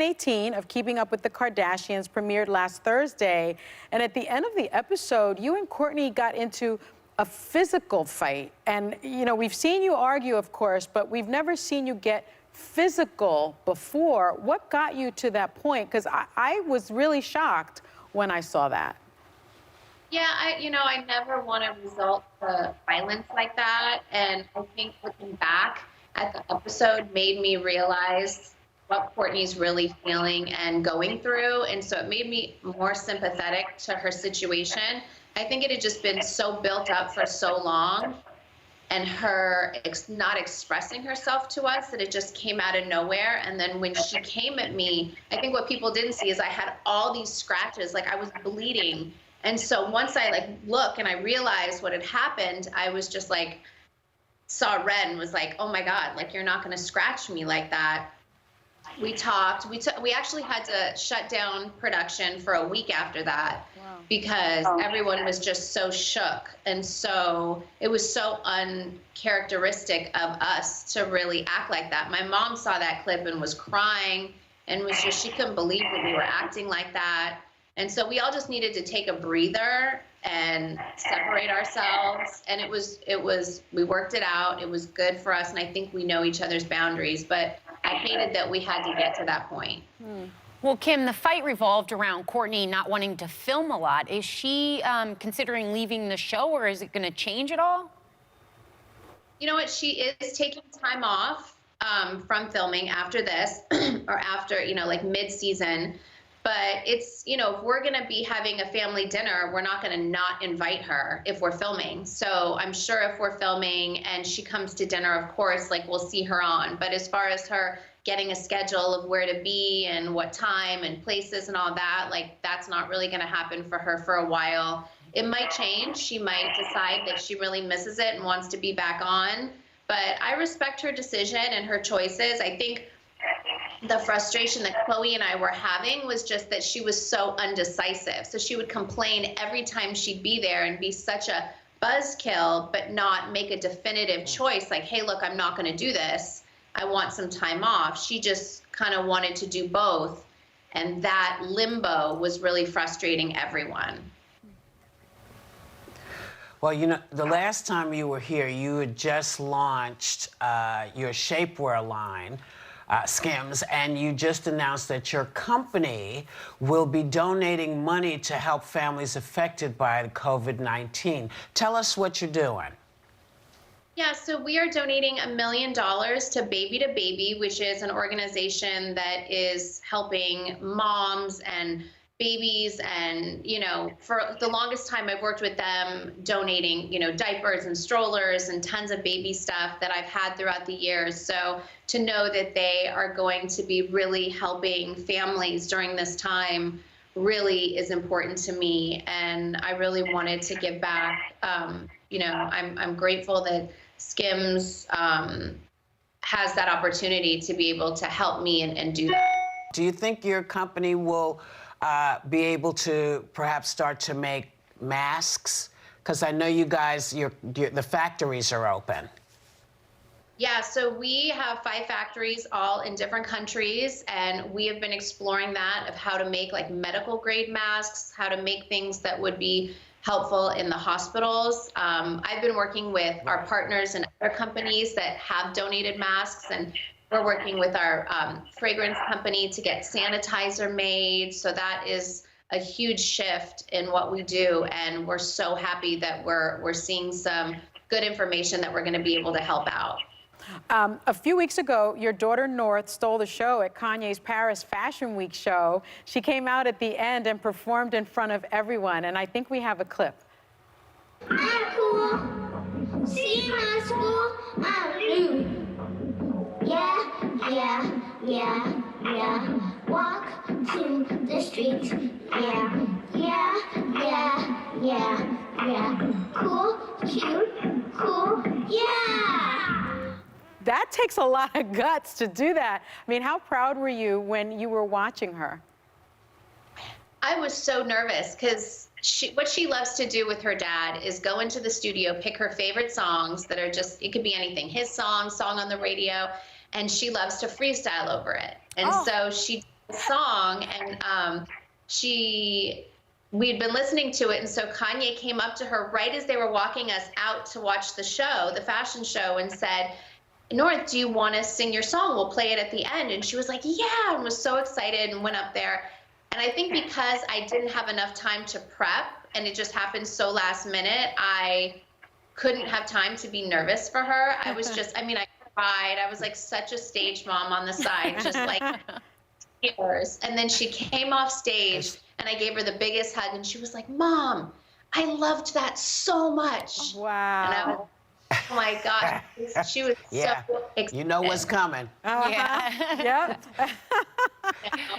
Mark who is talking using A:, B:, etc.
A: 18 of Keeping Up with the Kardashians premiered last Thursday. And at the end of the episode, you and Kourtney got into a physical fight. And, you know, we've seen you argue, of course, but we've never seen you get physical before. What got you to that point? Because I was really shocked when I saw that.
B: Yeah, I never want to resort to violence like that. And I think looking back at the episode made me realize what Kourtney's really feeling and going through. And so it made me more sympathetic to her situation. I think it had just been so built up for so long, and her not expressing herself to us, that it just came out of nowhere. And then when she came at me, I think what people didn't see is I had all these scratches, like I was bleeding. And so once I look and I realized what had happened, I was just like, saw red and was like, oh my God, like, you're not gonna scratch me like that. We talked, we actually had to shut down production for a week after that. Wow. Because everyone was just so shook. And so it was so uncharacteristic of us to really act like that. My mom saw that clip and was crying and was just, she couldn't believe that we were acting like that. And so we all just needed to take a breather and separate ourselves. And we worked it out. It was good for us. And I think we know each other's boundaries, but I hated that we had to get to that point.
C: Well, Kim, the fight revolved around Kourtney not wanting to film a lot. Is she considering leaving the show, or is it going to change at all?
B: You know what? She is taking time off from filming after this, or after, like mid-season. But it's, if we're going to be having a family dinner, we're not going to not invite her if we're filming. So I'm sure if we're filming and she comes to dinner, of course, we'll see her on. But as far as her getting a schedule of where to be and what time and places and all that, that's not really going to happen for her for a while. It might change. She might decide that she really misses it and wants to be back on. But I respect her decision and her choices. I think the frustration that Chloe and I were having was just that she was so undecisive. So she would complain every time she'd be there and be such a buzzkill, but not make a definitive choice like, hey, look, I'm not going to do this. I want some time off. She just kind of wanted to do both. And that limbo was really frustrating everyone.
D: Well, the last time you were here, you had just launched your shapewear line, Skims, and you just announced that your company will be donating money to help families affected by the COVID-19. Tell us what you're doing.
B: Yeah, so we are donating $1 million to Baby to Baby, which is an organization that is helping moms and babies. And, for the longest time, I've worked with them donating, diapers and strollers and tons of baby stuff that I've had throughout the years. So to know that they are going to be really helping families during this time really is important to me. And I really wanted to give back. I'm grateful that Skims has that opportunity to be able to help me and do that.
D: Do you think your company will be able to perhaps start to make masks? Because I know you guys, the factories are open.
B: Yeah, so we have 5 factories all in different countries, and we have been exploring that of how to make medical grade masks, how to make things that would be helpful in the hospitals. I've been working with our partners and other companies that have donated masks, and we're working with our fragrance company to get sanitizer made. So that is a huge shift in what we do. And we're so happy that we're seeing some good information that we're going to be able to help out.
A: A few weeks ago, your daughter North stole the show at Kanye's Paris Fashion Week show. She came out at the end and performed in front of everyone. And I think we have a clip.
E: I'm cool. See my school? I'm new. Yeah. Walk to the street. Yeah. Cool, cute, cool, yeah.
A: That takes a lot of guts to do that. I mean, how proud were you when you were watching her?
B: I was so nervous because what she loves to do with her dad is go into the studio, pick her favorite songs that are just, it could be anything, his song on the radio, and she loves to freestyle over it. And so she the song, and we had been listening to it, and so Kanye came up to her right as they were walking us out to watch the show, the fashion show, and said, North, do you want to sing your song? We'll play it at the end. And she was like, yeah, and was so excited and went up there. And I think because I didn't have enough time to prep and it just happened so last minute, I couldn't have time to be nervous for her. I was just, I mean, I cried. I was like such a stage mom on the side, just like tears. And then she came off stage and I gave her the biggest hug and she was like, Mom, I loved that so much.
A: Wow.
B: And I was, oh my God, she was
D: Yeah.
B: so excited.
D: You know what's coming.
A: Yeah. Yep.
D: So